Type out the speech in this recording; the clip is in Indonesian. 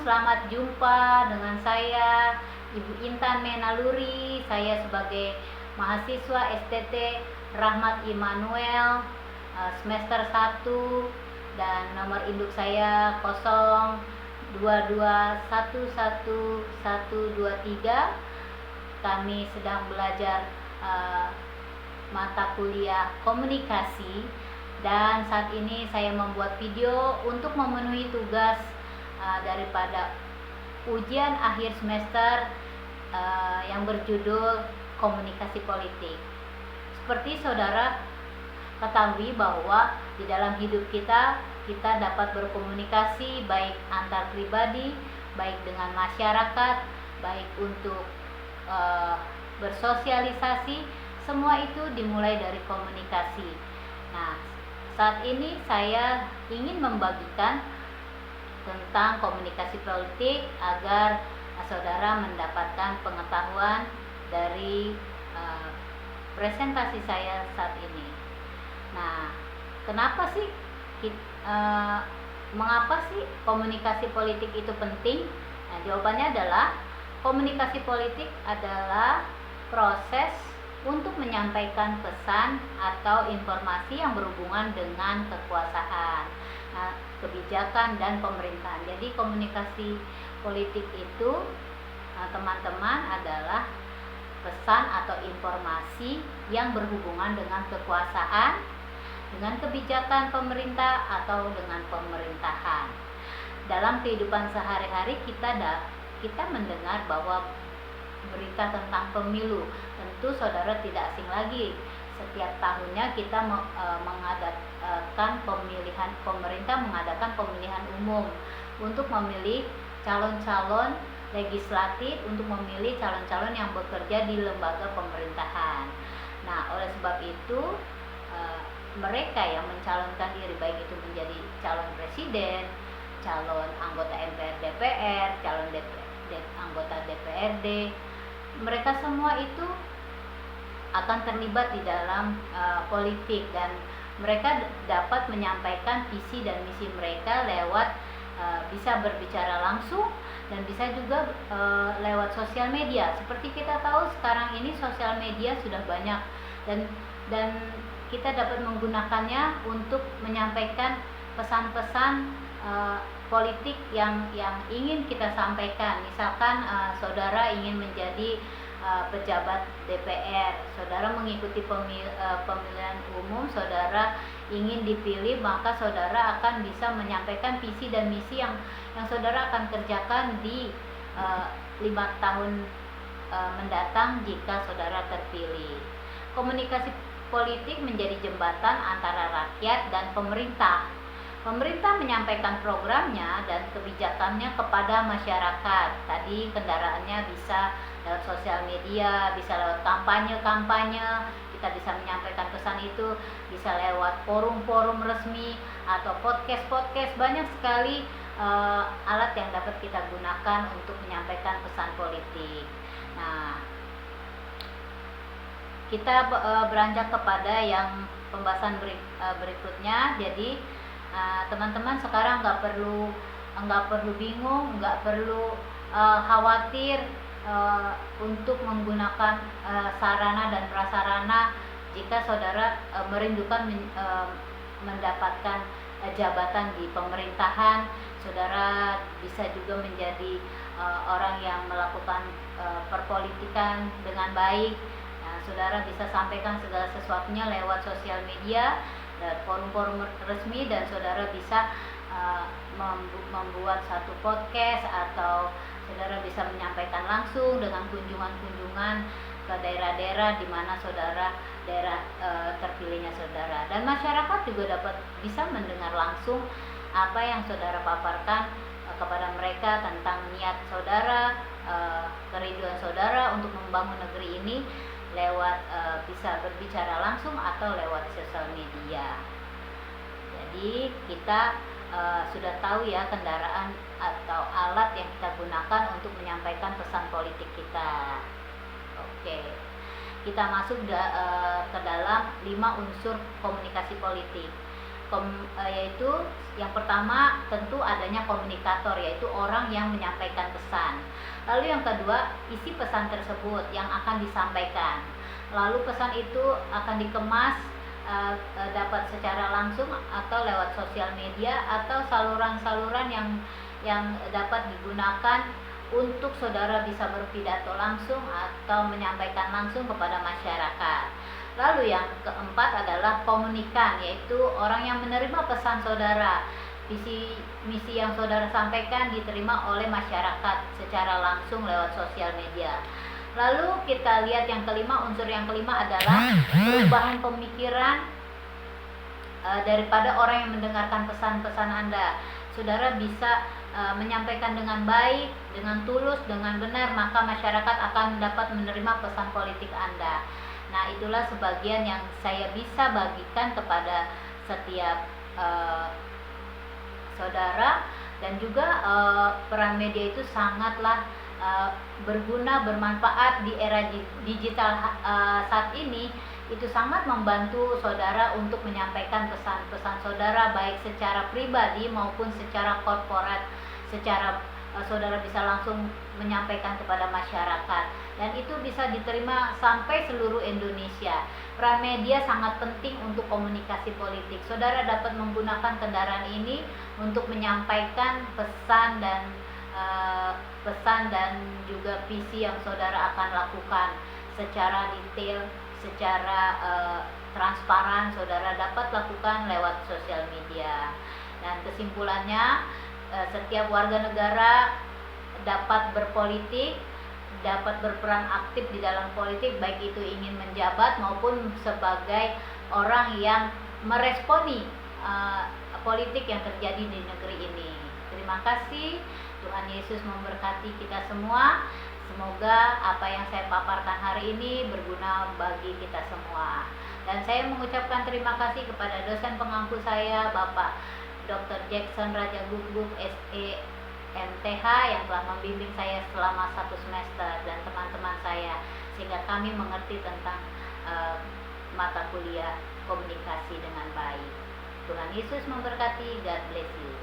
selamat jumpa dengan saya Ibu Intan Menaluri. Saya sebagai mahasiswa STT Rahmat Immanuel semester 1 dan nomor induk saya 02211123. Kami sedang belajar mata kuliah komunikasi dan saat ini saya membuat video untuk memenuhi tugas daripada ujian akhir semester yang berjudul komunikasi politik. Seperti saudara ketahui bahwa di dalam hidup kita dapat berkomunikasi baik antar pribadi, baik dengan masyarakat, baik untuk bersosialisasi, semua itu dimulai dari komunikasi. Nah, saat ini saya ingin membagikan tentang komunikasi politik agar saudara mendapatkan pengetahuan dari presentasi saya saat ini. Nah, mengapa sih komunikasi politik itu penting? Nah, jawabannya adalah komunikasi politik adalah proses untuk menyampaikan pesan atau informasi yang berhubungan dengan kekuasaan, kebijakan, dan pemerintahan. Jadi komunikasi politik itu teman-teman adalah pesan atau informasi yang berhubungan dengan kekuasaan, dengan kebijakan pemerintah atau dengan pemerintahan. Dalam kehidupan sehari-hari kita mendengar bahwa berita tentang pemilu. Tentu saudara tidak asing lagi, setiap tahunnya kita mengadakan pemerintah mengadakan pemilihan umum untuk memilih calon-calon legislatif, untuk memilih calon-calon yang bekerja di lembaga pemerintahan. Nah, oleh sebab itu mereka yang mencalonkan diri, baik itu menjadi calon presiden, calon anggota MPR DPR, calon anggota DPRD, mereka semua itu akan terlibat di dalam politik dan mereka dapat menyampaikan visi dan misi mereka lewat bisa berbicara langsung dan bisa juga lewat sosial media. Seperti kita tahu sekarang ini sosial media sudah banyak dan kita dapat menggunakannya untuk menyampaikan pesan-pesan politik yang ingin kita sampaikan. Misalkan saudara ingin menjadi pejabat DPR, saudara mengikuti pemilihan umum, saudara ingin dipilih, maka saudara akan bisa menyampaikan visi dan misi yang saudara akan kerjakan di 5 tahun mendatang jika saudara terpilih. Komunikasi politik menjadi jembatan antara rakyat dan pemerintah. Pemerintah menyampaikan programnya dan kebijakannya kepada masyarakat. Tadi kendaraannya bisa lewat sosial media, bisa lewat kampanye, kita bisa menyampaikan pesan itu, bisa lewat forum-forum resmi atau podcast. Banyak sekali alat yang dapat kita gunakan untuk menyampaikan pesan politik. Nah, kita beranjak kepada yang pembahasan berikutnya. Jadi teman-teman sekarang nggak perlu bingung, nggak perlu khawatir untuk menggunakan sarana dan prasarana jika saudara merindukan mendapatkan jabatan di pemerintahan. Saudara bisa juga menjadi orang yang melakukan perpolitikan dengan baik. Nah, saudara bisa sampaikan segala sesuatunya lewat sosial media dan forum-forum resmi, dan saudara bisa membuat satu podcast, atau saudara bisa menyampaikan langsung dengan kunjungan-kunjungan ke daerah-daerah di mana daerah terpilihnya saudara, dan masyarakat juga bisa mendengar langsung apa yang saudara paparkan kepada mereka tentang niat saudara, kerinduan saudara untuk membangun negeri ini lewat bisa berbicara langsung atau lewat sosial media. Jadi kita sudah tahu ya kendaraan atau alat yang kita gunakan untuk menyampaikan pesan politik kita. Oke, kita masuk ke dalam 5 unsur komunikasi politik. yaitu yang pertama tentu adanya komunikator, yaitu orang yang menyampaikan pesan. Lalu yang kedua, isi pesan tersebut yang akan disampaikan. Lalu pesan itu akan dikemas dapat secara langsung atau lewat sosial media atau saluran-saluran yang dapat digunakan untuk saudara bisa berpidato langsung atau menyampaikan langsung kepada masyarakat. Lalu yang keempat adalah komunikan, yaitu orang yang menerima pesan saudara. Visi misi yang saudara sampaikan diterima oleh masyarakat secara langsung lewat sosial media. Lalu kita lihat yang kelima, unsur yang kelima adalah perubahan pemikiran daripada orang yang mendengarkan pesan-pesan Anda. Saudara bisa menyampaikan dengan baik, dengan tulus, dengan benar, maka masyarakat akan dapat menerima pesan politik Anda. Nah, itulah sebagian yang saya bisa bagikan kepada setiap saudara, dan juga peran media itu sangatlah berguna, bermanfaat di era digital saat ini. Itu sangat membantu saudara untuk menyampaikan pesan-pesan saudara baik secara pribadi maupun secara korporat, secara saudara bisa langsung menyampaikan kepada masyarakat, dan itu bisa diterima sampai seluruh Indonesia. Peran media sangat penting untuk komunikasi politik. Saudara dapat menggunakan kendaraan ini untuk menyampaikan pesan dan juga visi yang saudara akan lakukan secara detail, secara transparan. Saudara dapat lakukan lewat sosial media. Dan kesimpulannya, setiap warga negara dapat berpolitik, dapat berperan aktif di dalam politik, baik itu ingin menjabat maupun sebagai orang yang meresponi politik yang terjadi di negeri ini. Terima kasih. Tuhan Yesus memberkati kita semua. Semoga apa yang saya paparkan hari ini berguna bagi kita semua. Dan saya mengucapkan terima kasih kepada dosen pengampu saya, Bapak Dr. Jackson Raja Guguk SE MTH, yang telah membimbing saya selama 1 semester, dan teman-teman saya, sehingga kami mengerti tentang mata kuliah komunikasi dengan baik. Tuhan Yesus memberkati. God bless you.